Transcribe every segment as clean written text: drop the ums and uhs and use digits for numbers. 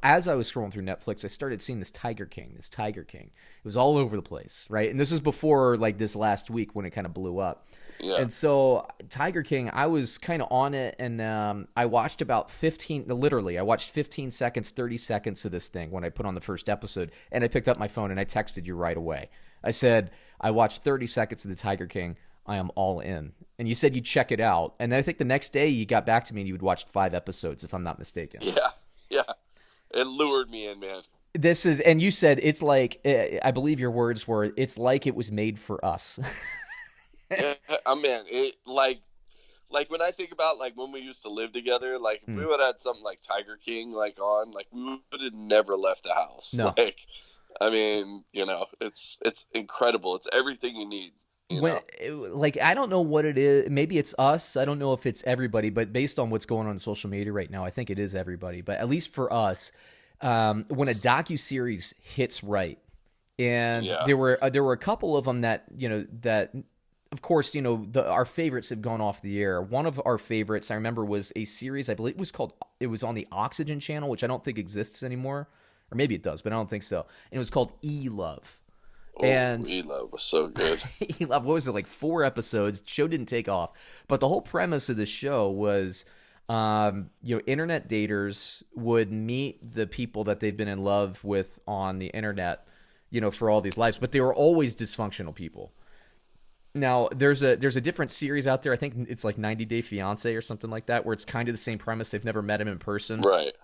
as I was scrolling through Netflix, I started seeing this Tiger King. It was all over the place, right? And this is before like this last week when it kind of blew up. Yeah. And so Tiger King, I was kind of on it, and I watched about 15, literally, I watched 15 seconds, 30 seconds of this thing when I put on the first episode, and I picked up my phone and I texted you right away. I said, I watched 30 seconds of the Tiger King. I am all in. And you said you'd check it out. And then I think the next day you got back to me and you had watched 5 episodes, if I'm not mistaken. Yeah. Yeah. It lured me in, man. And you said it's like, I believe your words were, it's like it was made for us. Yeah, man, it like when I think about like when we used to live together, like if we would have had something like Tiger King like on, like we would have never left the house. No. Like, I mean, it's incredible. It's everything you need. Like, I don't know what it is. Maybe it's us. I don't know if it's everybody, but based on what's going on social media right now, I think it is everybody. But at least for us, when a docuseries hits right, and there were a couple of them that of course, our favorites have gone off the air. One of our favorites, I remember, was a series, I believe it was on the Oxygen channel, which I don't think exists anymore. Or maybe it does, but I don't think so. And it was called E-Love. Oh, E-Love was so good. E-Love, what was it, like 4 episodes? Show didn't take off. But the whole premise of the show was, internet daters would meet the people that they've been in love with on the internet, for all these lives. But they were always dysfunctional people. Now, there's a different series out there. I think it's like 90 Day Fiancé or something like that, where it's kind of the same premise. They've never met him in person. Right.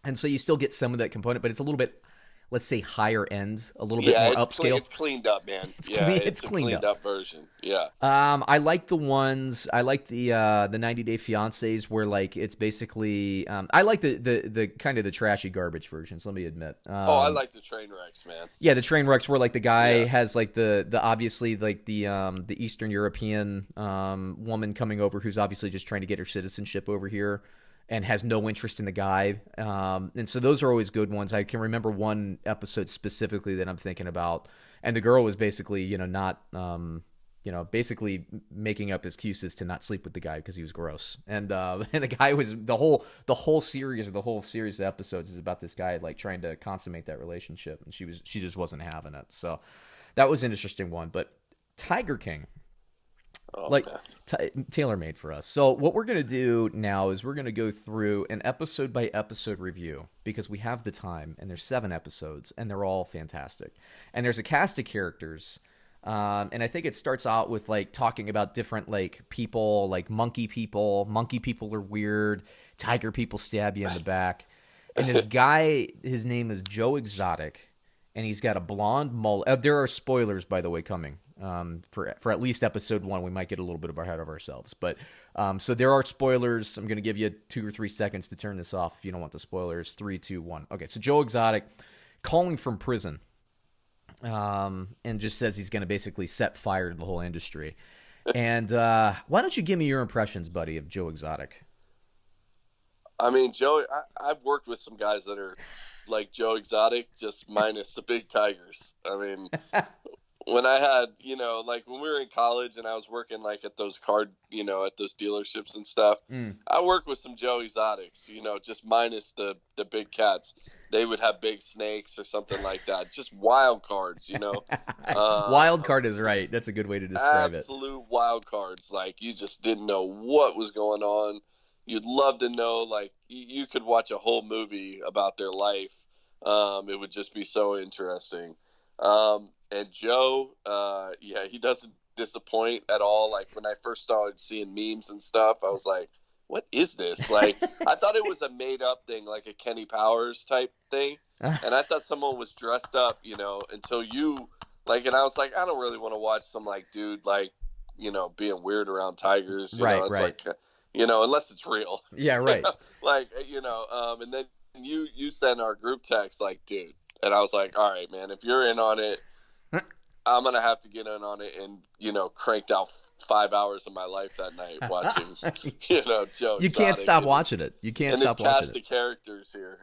And so you still get some of that component, but it's a little bit, let's say, higher end, a little bit more upscale. It's cleaned up, man. It's a cleaned up version. Yeah. I like the 90 Day Fiancés where like it's basically I like the kind of the trashy garbage versions, let me admit. I like the train wrecks, man. Yeah, the train wrecks where like the guy has like the obviously like the Eastern European woman coming over who's obviously just trying to get her citizenship over here and has no interest in the guy. And so those are always good ones. I can remember one episode specifically that I'm thinking about. And the girl was basically, not, basically making up excuses to not sleep with the guy because he was gross. And the guy was the whole series of episodes is about this guy like trying to consummate that relationship. And she just wasn't having it. So that was an interesting one. But Tiger King, tailor-made for us. So what we're going to do now is we're going to go through an episode-by-episode review because we have the time, and there's 7 episodes, and they're all fantastic. And there's a cast of characters, and I think it starts out with like talking about different like people, like monkey people. Monkey people are weird. Tiger people stab you in the back. And this guy, his name is Joe Exotic, and he's got a blonde mullet. There are spoilers, by the way, coming. For at least episode 1, we might get a little bit ahead of ourselves, but so there are spoilers. I'm going to give you 2 or 3 seconds to turn this off if you don't want the spoilers. 3, 2, 1. Okay, so Joe Exotic calling from prison, and just says he's going to basically set fire to the whole industry. And why don't you give me your impressions, buddy, of Joe Exotic? I mean, Joe, I've worked with some guys that are like Joe Exotic, just minus the big tigers. I mean. When I had, like when we were in college and I was working like at those at those dealerships and stuff, I worked with some Joe Exotics, just minus the big cats. They would have big snakes or something like that. Just wild cards, Wild card is right. That's a good way to describe it. Absolute wild cards. Like you just didn't know what was going on. You'd love to know, like you could watch a whole movie about their life. It would just be so interesting. And Joe, he doesn't disappoint at all. Like when I first started seeing memes and stuff, I was like, what is this? Like, I thought it was a made up thing, like a Kenny Powers type thing. And I thought someone was dressed up, until you like, and I was like, I don't really want to watch some like dude, like, being weird around tigers. It's like, unless it's real. Yeah. Right. And then you send our group text like, dude, and I was like, all right, man, if you're in on it, I'm going to have to get in on it and, cranked out 5 hours of my life that night watching, Joe. You can't stop watching it. You can't stop watching it. And this cast of characters here.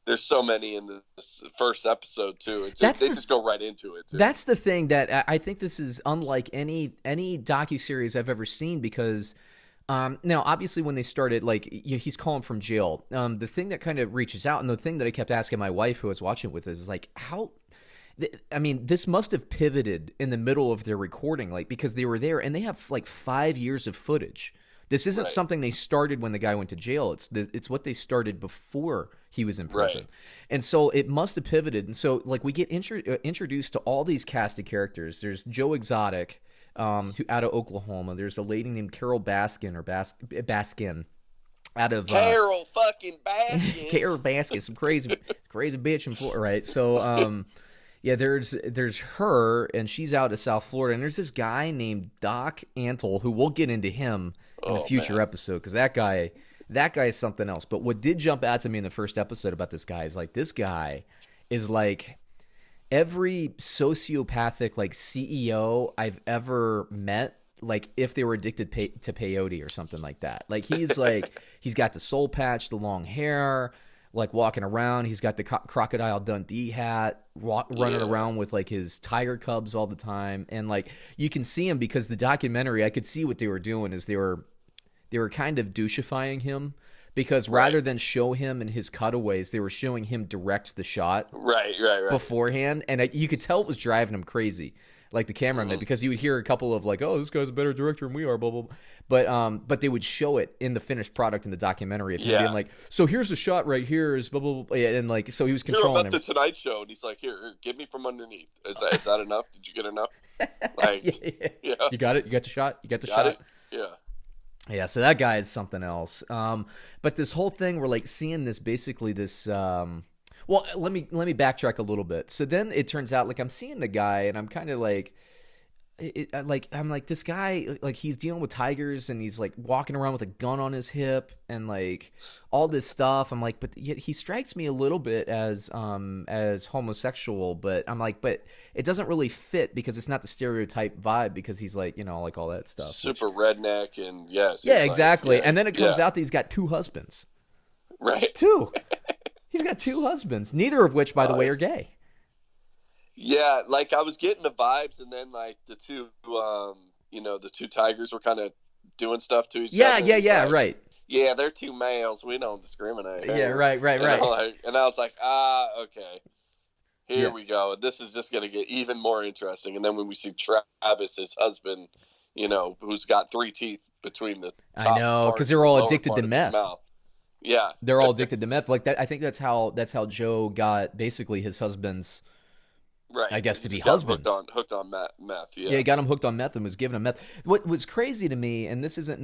There's so many in this first episode, too. They just go right into it, too. That's the thing that I think this is unlike any docuseries I've ever seen because Now, obviously, when they started, like, he's calling from jail. The thing that kind of reaches out, and the thing that I kept asking my wife, who I was watching with, is like, how? I mean, this must have pivoted in the middle of their recording, like, because they were there, and they have like 5 years of footage. This isn't Right. something they started when the guy went to jail. It's what they started before he was in prison, Right. and so it must have pivoted. And so, like, we get introduced to all these casted characters. There's Joe Exotic, who out of Oklahoma. There's a lady named Carol Baskin or Baskin out of Carol fucking Baskin. Carol Baskin, some crazy bitch in Florida, right? So, yeah, there's her, and she's out of South Florida, and there's this guy named Doc Antle, who we'll get into him in a Oh future man. episode, because that guy is something else. But what did jump out to me in the first episode about this guy is like, this guy is like every sociopathic like CEO I've ever met. Like if they were addicted to peyote or something like that. Like he's like he's got the soul patch, the long hair, like walking around. He's got the Crocodile Dundee hat, running Yeah. around with like his tiger cubs all the time. And like you can see him because the documentary, I could see what they were doing is they were kind of douchifying him, because rather Right. than show him in his cutaways, they were showing him direct the shot Right. beforehand, and you could tell it was driving him crazy, like the cameraman, because you would hear a couple of like, "Oh, this guy's a better director than we are," blah blah, blah. But they would show it in the finished product in the documentary of him being Yeah. like, "So here's the shot right here," is blah blah blah, yeah, and like so he was Here, I'm controlling at the him. Tonight Show, and he's like, here, get me from underneath. Is that enough? Did you get enough? Like, Yeah. yeah, You got it. You got the shot. You got the got shot. it. Yeah, Yeah, so that guy is something else. But this whole thing, we're like seeing this basically this. Well, let me backtrack a little bit. So then it turns out like I'm seeing the guy, and I'm kind of like, I'm like this guy, like he's dealing with tigers, and he's like walking around with a gun on his hip, and like all this stuff. I'm like, but yet he strikes me a little bit as homosexual. But I'm like, but it doesn't really fit because it's not the stereotype vibe, because he's like, like all that stuff. super redneck, and yes, Yeah, it's like, exactly. yeah, And then it comes yeah, out that he's got two husbands. right. Two. He's got two husbands, neither of which, by the way, are gay. Yeah, like I was getting the vibes, and then like the two, the two tigers were kind of doing stuff to each Yeah, other. yeah, It's yeah, like, right. yeah, they're two males. We don't discriminate. Yeah, right, right, You right. know, and I was like, okay, here Yeah. we go. This is just going to get even more interesting. And then when we see Travis, his husband, who's got three teeth between the top I know, part because and they're all lower addicted part to of his meth. mouth. Yeah, They're all addicted to meth. Like that, I think that's how Joe got basically his husband's, right. I guess, He to be just got husbands. hooked on meth. Yeah, Yeah, he got him hooked on meth and was giving him meth. What was crazy to me, and this isn't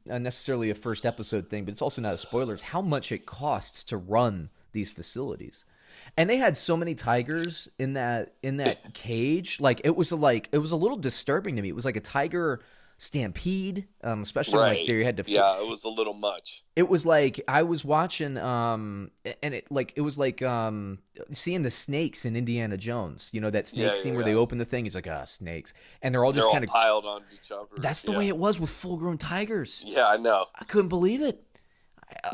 necessarily a first episode thing, but it's also not a spoiler, is how much it costs to run these facilities. And they had so many tigers in that cage. Like it was a little disturbing to me. It was like a tiger stampede, especially when, like right. they had to. Yeah, it was a little much. It was like I was watching, and it was like seeing the snakes in Indiana Jones. You know that snake Yeah, scene yeah, where they yeah. open the thing. He's like, snakes, and they're all They're just all kind of. piled on each other. That's the way it was with full-grown tigers. Yeah, I know. I couldn't believe it.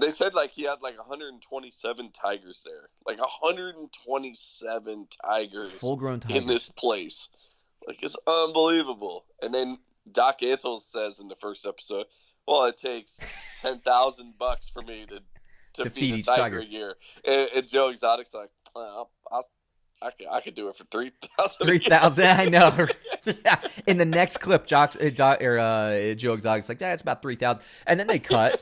They said like he had like 127 tigers there, like 127 tigers Full-grown tigers. in this place. Like it's unbelievable. And then Doc Antle says in the first episode, "Well, it takes $10,000 for me to feed feed a each tiger tiger. a year." And Joe Exotic's like, I could do it for 3,000. 3,000. I know. Yeah. In the next clip, Joe Exotic's like, yeah, it's about 3,000, and then they cut.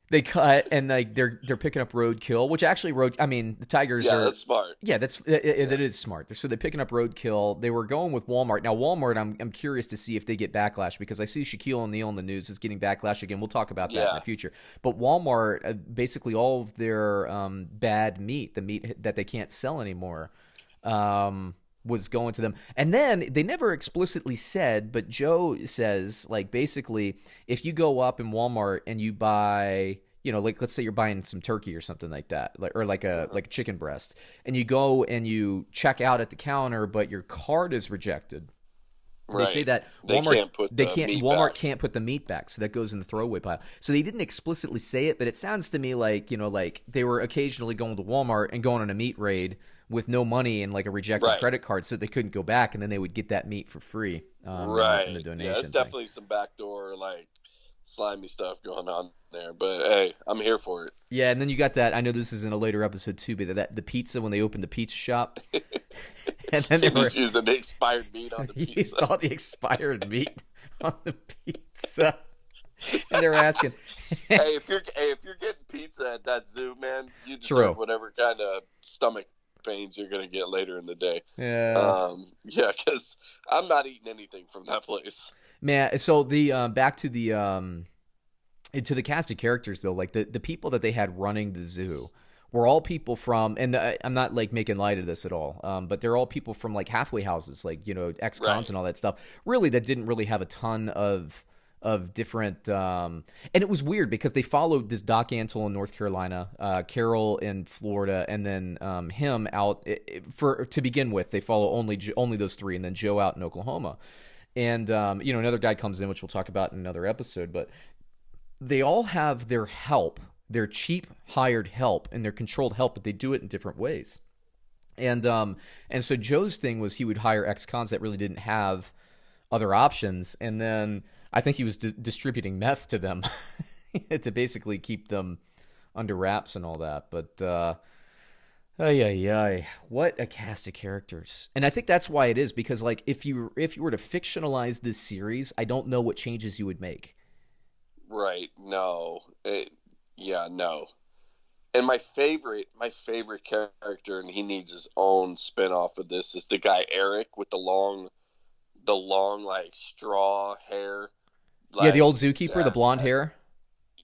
They cut, and like they're picking up roadkill, which actually the tigers Yeah, are. that's smart. Yeah, that is smart. So they're picking up roadkill. They were going with Walmart. Now Walmart, I'm curious to see if they get backlash, because I see Shaquille O'Neal in the news is getting backlash again. We'll talk about that in Yeah. the future. But Walmart, basically all of their bad meat, the meat that they can't sell anymore, was going to them. And then they never explicitly said, but Joe says, like, basically, if you go up in Walmart and you buy, like let's say you're buying some turkey or something like that, like a chicken breast, and you go and you check out at the counter, but your card is rejected. Right. They say that They Walmart can't put the meat Walmart back. can't put the meat back, so that goes in the throwaway pile. So they didn't explicitly say it, but it sounds to me like like they were occasionally going to Walmart and going on a meat raid with no money and like a rejected Right. credit card, so they couldn't go back, and then they would get that meat for free. Right. In the donation. Yeah, it's thing. definitely some backdoor like slimy stuff going on there. But hey, I'm here for it. Yeah, and then you got that. I know this is in a later episode too, but the pizza when they opened the pizza shop, and then they And were he's using the expired meat on the he pizza. saw the expired meat on the pizza, and they were asking. If you're getting pizza at that zoo, man, you deserve True. whatever kind of stomach pains you're gonna get later in the day. Yeah, Yeah, because I'm not eating anything from that place. man. So the back to the cast of characters though, like the people that they had running the zoo were all people from, and I'm not like making light of this at all, but they're all people from like halfway houses, like ex-cons Right. and all that stuff. Really, that didn't really have a ton of different, and it was weird because they followed this Doc Antle in North Carolina, Carol in Florida, and then him out for to begin with. They follow only those three, and then Joe out in Oklahoma. And another guy comes in, which we'll talk about in another episode, but they all have their help, their cheap hired help, and their controlled help, but they do it in different ways. And so Joe's thing was he would hire ex-cons that really didn't have other options, and then I think he was distributing meth to them to basically keep them under wraps and all that. But ay ay ay, what a cast of characters! And I think that's why it is, because like if you were to fictionalize this series, I don't know what changes you would make. Right. No. Yeah, no. And my favorite character, and he needs his own spin-off of this, is the guy Eric with the long like straw hair. Yeah, the Like, old zookeeper, the blonde hair.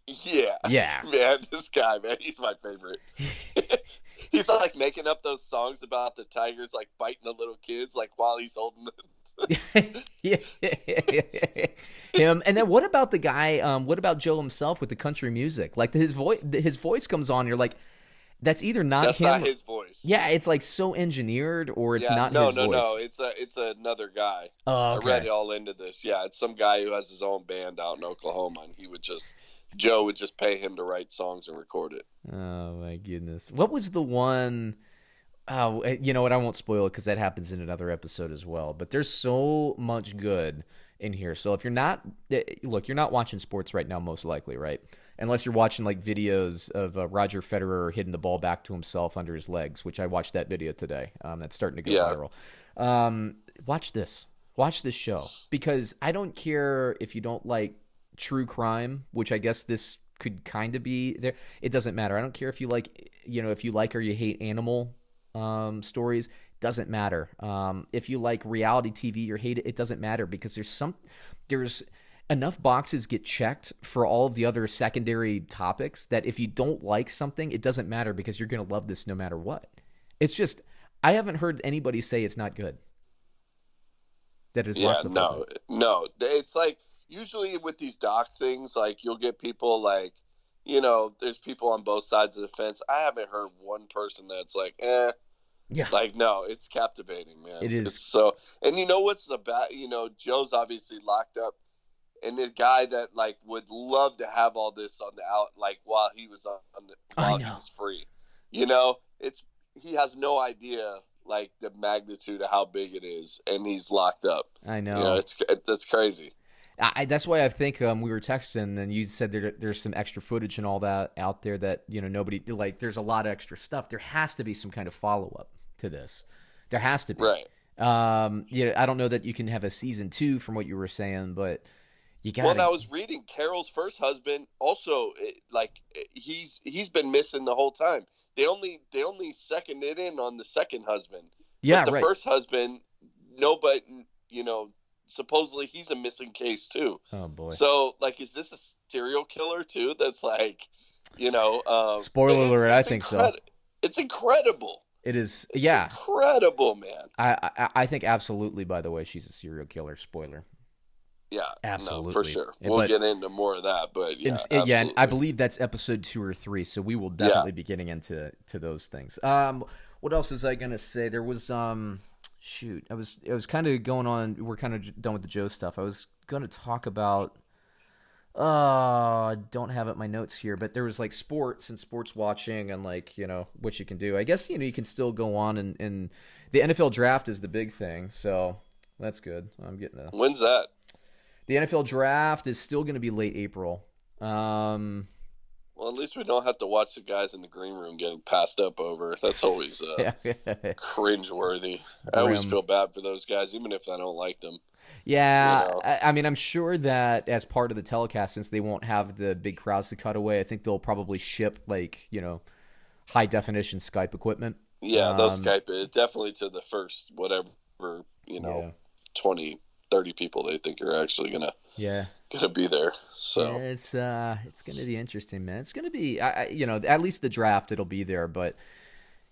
yeah, Yeah. man, this guy, man, he's my favorite. He's like making up those songs about the tigers like biting the little kids like while he's holding them. Yeah. Him. And then what about the guy, what about Joe himself with the country music? Like his voice comes on, you're like, that's either not That's him. not his voice. Yeah, it's like so engineered, or it's Yeah, not no, his no, voice. no. It's another guy. Oh, I okay. read all into this. Yeah, it's some guy who has his own band out in Oklahoma, and Joe would just pay him to write songs and record it. Oh my goodness. What was the one? Oh, you know what? I won't spoil it because that happens in another episode as well. But there's so much good in here. So if you're not, look, you're not watching sports right now, most likely, right? Unless you're watching like videos of Roger Federer hitting the ball back to himself under his legs, which I watched that video today. That's starting to go Yeah. viral. Watch this. Watch this show, because I don't care if you don't like true crime, which I guess this could kind of be there. It doesn't matter. I don't care if you like, if you like or you hate animal stories. Doesn't matter. If you like reality TV or hate it, it doesn't matter, because there's enough boxes get checked for all of the other secondary topics that if you don't like something, it doesn't matter, because you're going to love this no matter what. It's just, I haven't heard anybody say it's not good that has Yeah, watched the full thing. no. It's like usually with these doc things, like you'll get people like, there's people on both sides of the fence. I haven't heard one person that's like, Yeah, like, no, it's captivating, man. it is. It's so, and you know what's the bad? Joe's obviously locked up, and the guy that like would love to have all this on the out, like while he was while he know. was free. It's he has no idea like the magnitude of how big it is, and he's locked up. I know. That's crazy. That's why I think we were texting, and you said there's some extra footage and all that out there that nobody, like. There's a lot of extra stuff. There has to be some kind of follow up to this. There has to be. Right. I don't know that you can have a season 2 from what you were saying, but you got. Well, and I was reading Carol's first husband also, he's been missing the whole time. They only seconded in on the second husband. Yeah, but the right. first husband, nobody, supposedly he's a missing case too. Oh boy. So, like, is this a serial killer too? That's like, Spoiler alert! I think so. It's incredible. It is. It's Yeah. incredible, man. I think absolutely. By the way, she's a serial killer. Spoiler. Yeah, Absolutely. no, for sure. Yeah, We'll but- get into more of that, but yeah, Yeah, and I absolutely. believe that's episode 2 or 3, so we will definitely be getting into those things. What else was I gonna say? There was shoot, I was kind of going on. We're kind of done with the Joe stuff. I was gonna talk about. I don't have it in my notes here, but there was like sports and sports watching and like what you can do. I guess you can still go on and the NFL draft is the big thing, so that's good. I'm getting a. When's that? The NFL draft is still going to be late April. Well, at least we don't have to watch the guys in the green room getting passed up over. That's always Yeah. cringeworthy. I always Grim. feel bad for those guys, even if I don't like them. You Yeah, know? I mean, I'm sure that as part of the telecast, since they won't have the big crowds to cut away, I think they'll probably ship like high definition Skype equipment. Yeah, they'll Um, Skype it definitely to the first whatever yeah, 20, 30 people they think are actually yeah, gonna be there. yeah. So It's gonna be interesting, man. It's gonna be, at least the draft it'll be there. But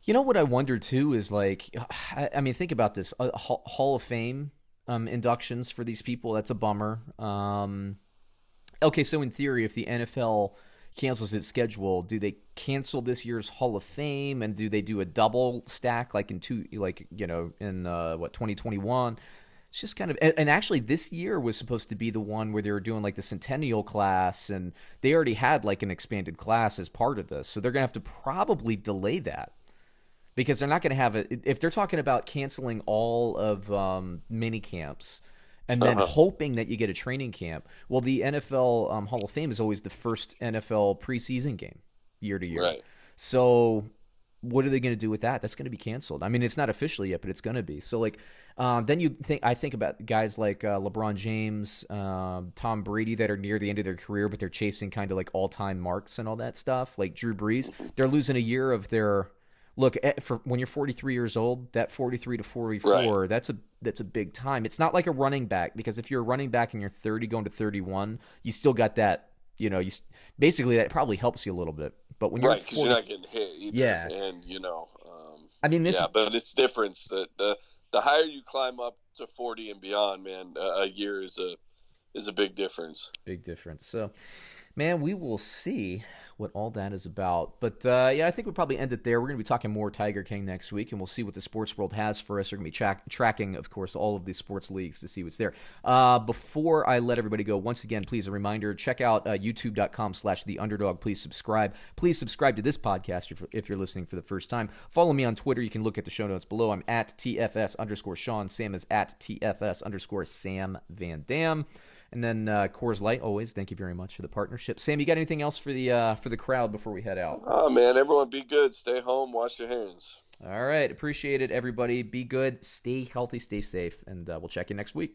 you know what I wonder too is like, I mean, think about this: Hall of Fame inductions for these people. That's a bummer. Okay, so in theory, if the NFL cancels its schedule, do they cancel this year's Hall of Fame and do they do a double stack like in 2021? It's just kind of and actually this year was supposed to be the one where they were doing like the centennial class and they already had like an expanded class as part of this. So they're going to have to probably delay that because they're not going to have it if they're talking about canceling all of mini camps and then uh-huh. hoping that you get a training camp. Well, the NFL Hall of Fame is always the first NFL preseason game year to year. Right. So what are they going to do with that? That's going to be canceled. I mean, it's not official yet, but it's going to be. So like, then I think about guys like LeBron James, Tom Brady that are near the end of their career, but they're chasing kind of like all time marks and all that stuff. Like Drew Brees, they're losing a year of their look for when you're 43 years old. That 43 to Right. 44, that's a big time. It's not like a running back because if you're a running back and you're 30 going to 31, you still got that. Basically that probably helps you a little bit. But when you're Right, because you're 40, not getting hit either, yeah. and I mean this yeah, but it's different. The higher you climb up to 40 and beyond, man, a year is a big difference. big difference. So, man, we will see what all that is about. But yeah, I think we'll probably end it there. We're going to be talking more Tiger King next week, and we'll see what the sports world has for us. We're going to be tracking, of course, all of these sports leagues to see what's there. Before I let everybody go, once again, please a reminder: check out youtube.com/theunderdog. Please subscribe. Please subscribe to this podcast if you're listening for the first time. Follow me on Twitter. You can look at the show notes below. I'm at TFS_Sean. Sam is at TFS_Sam Van Dam. And then Coors Light, always. Thank you very much for the partnership. Sam, you got anything else for the crowd before we head out? Oh man, everyone be good. Stay home. Wash your hands. All right, appreciate it, everybody. Be good, stay healthy, stay safe, and we'll check you next week.